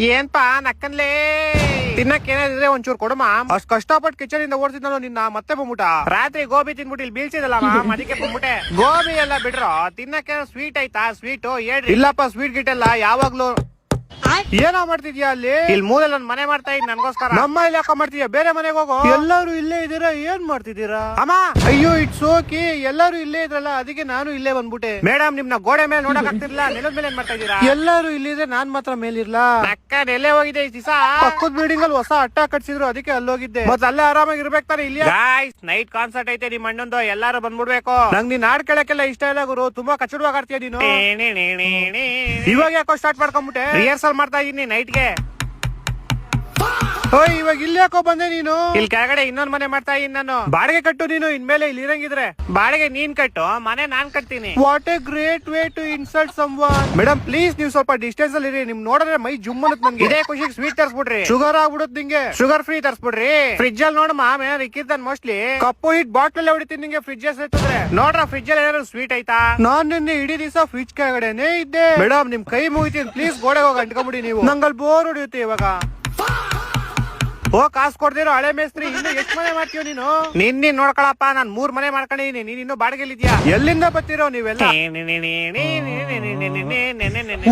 ಏನ್ಪಾ ನಕ್ಕನ್ಲೇ ತಿನ್ನಕ್ ಏನಾದ್ರೆ ಒಂಚೂರು ಕೊಡಮ್ಮ. ಅಷ್ಟ್ ಕಷ್ಟಪಟ್ಟು ಕಿಚನ್ ಇಂದ ಓಡಿಸಿದ್ನಲ್ಲ ನಿನ್ನ ಮತ್ತೆ ಬಂದ್ಬಿಟ. ರಾತ್ರಿ ಗೋಬಿ ತಿನ್ಬಿಟ್ಟು ಇಲ್ಲಿ ಬೀಳ್ಸಿದಲ್ಲ ಅದಕ್ಕೆ ಬಂದ್ಬಿಟ್ಟೆ. ಗೋಬಿ ಎಲ್ಲ ಬಿಡ್ರೋ, ತಿನ್ನಕ್ಕೆ ಸ್ವೀಟ್ ಐತಾ? ಸ್ವೀಟ್ ಹೇಳ್ರಿ. ಇಲ್ಲಪ್ಪ ಸ್ವೀಟ್ ಗಿಟ್ ಎಲ್ಲ ಯಾವಾಗ್ಲೂ. ಏನೋ ಮಾಡ್ತಿದ್ಯಾ ಅಲ್ಲಿ? ಇಲ್ಲಿ ಮೂಲೆಲ್ಲ ಮನೆ ಮಾಡ್ತಾ ಇದ್ ನನ್ಗೋಸ್ಕರ. ನಮ್ಮ ಇಲ್ಲಿ ಯಾಕ ಮಾಡ್ತಿದ್ಯಾ? ಬೇರೆ ಮನೆಗೆ ಹೋಗೋ. ಎಲ್ಲರೂ ಇಲ್ಲೇ ಇದೀರಾ, ಏನ್ ಮಾಡ್ತಿದ್ದೀರಾ? ಅಮ್ಮ ಅಯ್ಯೋ ಇಟ್ಸ್ ಓಕೆ, ಎಲ್ಲರೂ ಇಲ್ಲೇ ಇದ್ರಲ್ಲ ಅದಕ್ಕೆ ನಾನು ಇಲ್ಲೇ ಬಂದ್ಬಿಟ್ಟೆ. ಮೇಡಮ್ ನಿಮ್ನ ಗೋಡೆ ಮೇಲೆ ನೋಡಕ್ ಆಗ್ತಿರ್ಲಿಲ್ಲ, ನೆಲದ ಮೇಲೆ ಏನ್ ಮಾಡ್ತಾ ಇದೀರಾ? ಎಲ್ಲರೂ ಇಲ್ಲಿದ್ರೆ ನಾನ್ ಮಾತ್ರ ಮೇಲಿರ್ಲಾ? ಅಕ್ಕ ಎಲ್ಲೇ ಹೋಗಿದೆ ಈ ದಿವಸ? ಪಕ್ಕದ ಬಿಲ್ಡಿಂಗ್ ಅಲ್ಲಿ ಹೊಸ ಅಟ್ಟ ಕಟ್ಸಿದ್ರು, ಅದಕ್ಕೆ ಅಲ್ಲೋಗಿದ್ದೆ. ಮತ್ತೆ ಅಲ್ಲೇ ಆರಾಮಾಗಿ ಇರ್ಬೇಕು ತಾನೆ. ಇಲ್ಲಿ ನೈಟ್ ಕಾನ್ಸರ್ಟ್ ಐತೆ ನಿಮ್ ಅಣ್ಣಂದು, ಎಲ್ಲಾರು ಬಂದ್ಬಿಡ್ಬೇಕು. ನಂಗ್ ನೀನ್ ಹಾಡ್ ಕೇಳಕ್ಕೆಲ್ಲ ಇಷ್ಟ ಇಲ್ಲ ಗುರು, ತುಂಬಾ ಕಚ್ಚಡವಾಗಿ ಆಡ್ತೀಯ ನೀನು. ಇವಾಗ ಯಾಕೋ ಸ್ಟಾರ್ಟ್ ಮಾಡ್ಕೊಂಡ್ಬಿಟ್ಟೆ? ರಿಹರ್ಸಲ್ ಮಾಡ್ತಾ ಇದೀನಿ ನೈಟ್ಗೆ. ಓಯ್ ಇವಾಗ ಇಲ್ಲಿ ಯಾಕೋ ಬಂದೆ ನೀನು? ಇಲ್ಲಿ ಕೆಳಗಡೆ ಇನ್ನೊಂದ್ ಮನೆ ಮಾಡ್ತಾ ಇದೀನಿ ನಾನು. ಬಾಡಿಗೆ ಕಟ್ಟು ನೀನು, ಇನ್ಮೇಲೆ ಇಲ್ಲಿ ಇರಂಗಿದ್ರೆ. ಬಾಡಿಗೆ ನೀನ್ ಕಟ್ಟು, ಮನೆ ನಾನ್ ಕಟ್ತೀನಿ. What a great way to insult someone. Madam please ನೀವು ಸ್ವಲ್ಪ ಡಿಸ್ಟೆನ್ಸ್ ಅಲ್ಲಿ ಇರಿ. ನಿಮ್ ನೋಡಿದ್ರೆ ಮೈ ಜುಮ್ ಅನ್ನತ್ ನನ್ಗೆ. ಇದೇ ಖುಷಿಗೆ ಸ್ವೀಟ್ ತರ್ಸ್ಬಿಡ್ರಿ, ಶುಗರ್ ಆಗ್ಬಿಡುತ್ತೆ ನಿಂಗೆ. Sugar free ತರ್ಸ್ಬಿಡ್ರಿ. ಫ್ರಿಜ್ ಅಲ್ಲಿ ನೋಡಮ್ಮ ಏನಾದ್ರು ಇಕ್ಕಿರ್ತಾನೆ ಮೋಸ್ಟ್ಲಿ. ಕಪ್ಪು ಹಿಟ್ ಬಾಟ್ಲ್ ಅಲ್ಲಿ ಹೊಡಿತೀನಿ ನಿಂಗೆ ಫ್ರಿಜ್ ಸೇರ್ತದ್ರೆ. ನೋಡ್ರ ಫ್ರಿಜ್ ಅಲ್ಲಿ ಏನಾದ್ರು ಸ್ವೀಟ್ ಐತಾ? ನಾನ್ ನಿನ್ನೆ ಇಡೀ ದಿವಸ ಫ್ರಿಜ್ ಕೆಳಗಡೆನೆ ಇದ್ದೆ. ಮೇಡಮ್ ನಿಮ್ ಕೈ ಮುಗಿತೀನಿ ಪ್ಲೀಸ್, ಗೋಡೆಗೆ ಹೋಗಿ ಅಂಟ್ಕೊಂಬಿಡಿ ನೀವು. ನಂಗಲ್ಲಿ ಬೋರ್ ಹೊಡಿಯುತ್ತೆ ಇವಾಗ. ಓ ಕಾಸು ಕೊಡ್ದಿರೋ ಹಳೆ ಮೇಸ್ತ್ರಿ, ಇನ್ನು ಎಷ್ಟ್ ಮನೆ ಮಾಡ್ತೀವ ನೀನು? ನಿನ್ನ ನೋಡ್ಕೊಳಪ್ಪ, ನಾನ್ 3 ಮನೆ ಮಾಡ್ಕೊಂಡಿದೀನಿ, ನೀನ್ ಇನ್ನು ಬಾಡಿಗೆಲಿದ್ಯಾ? ಎಲ್ಲಿಂದ ಬರ್ತಿರೋ ನೀವೆಲ್ಲ?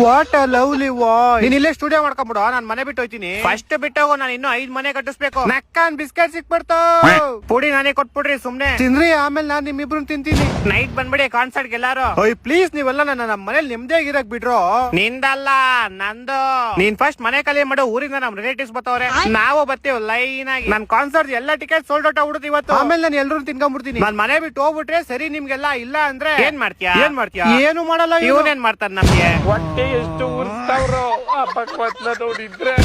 What a lovely voice. ನೀನ್ ಇಲ್ಲೇ ಸ್ಟುಡಿಯೋ ಮಾಡ್ಕೊಂಡ್ಬಿಡು, ನಾನ್ ಮನೆ ಬಿಟ್ಟು ಹೋಯ್ತೀನಿ. ಫಸ್ಟ್ ಬಿಟ್ಟೋಗು, ನಾನು ಇನ್ನು 5 ಮನೆ ಕಟ್ಟಿಸ್ಬೇಕು. ನಕ್ಕನ್ ಬಿಸ್ಕೆಟ್ ಸಿಕ್ಬಿಡ್ತಾವ, ಪುಡಿ ನಾನೇ ಕೊಟ್ಬಿಡ್ರಿ ಸುಮ್ನೆ ತಿನ್ರಿ, ಆಮೇಲೆ ನಾನ್ ನಿಮ್ಮಿಬ್ರು ತಿಂತೀನಿ. ನೈಟ್ ಬಂದ್ಬಿಡಿ ಕಾನ್ಸರ್ಟ್ ಎಲ್ಲಾರು. ಓಯ್ ಪ್ಲೀಸ್ ನೀವೆಲ್ಲ ನನ್ನ ಮನೇಲಿ ನೆಮ್ಮದಿಯಾಗಿ ಇರಕ್ ಬಿಡ್ರೋ. ನಿಂದಲ್ಲ ನಂದು. ನೀನ್ ಫಸ್ಟ್ ಮನೆ ಖಾಲಿ ಮಾಡು, ಊರಿಂದ ನಮ್ ರಿಲೇಟಿವ್ಸ್ ಬರ್ತಾವ್ರೆ, ನಾವು ಬರ್ತೀವಿ ಲೈನ್ ಆಗಿ. ನನ್ ಕಾನ್ಸರ್ಟ್ ಎಲ್ಲ ಟಿಕೆಟ್ ಸೋಲ್ಡ್ ಔಟ್ ಆಗ್ಬಿಡುತ್ತೆ ಇವತ್ತು. ಆಮೇಲೆ ನಾನು ಎಲ್ಲರೂ ತಿನ್ಕೊಂಡ್ಬಿಡ್ತೀನಿ. ನಾನ್ ಮನೆ ಬಿಟ್ಟು ಹೋಗ್ಬಿಟ್ರೆ ಸರಿ ನಿಮ್ಗೆಲ್ಲ, ಇಲ್ಲ ಅಂದ್ರೆ ಏನ್ ಮಾಡ್ತೀಯಾ? ಏನು ಮಾಡಲ್ಲ. ಇವನೇನ್ ಮಾಡ್ತಾರ ನಮ್ಗೆ? ಹೊಟ್ಟೆ ಎಷ್ಟು ಉರ್ಸ್ತಾವ್ರೋ ಆ ಭಗವಂತನ ನೋಡಿದ್ರೆ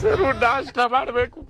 ಸರು ನಾಷ್ಟ ಮಾಡ್ಬೇಕು.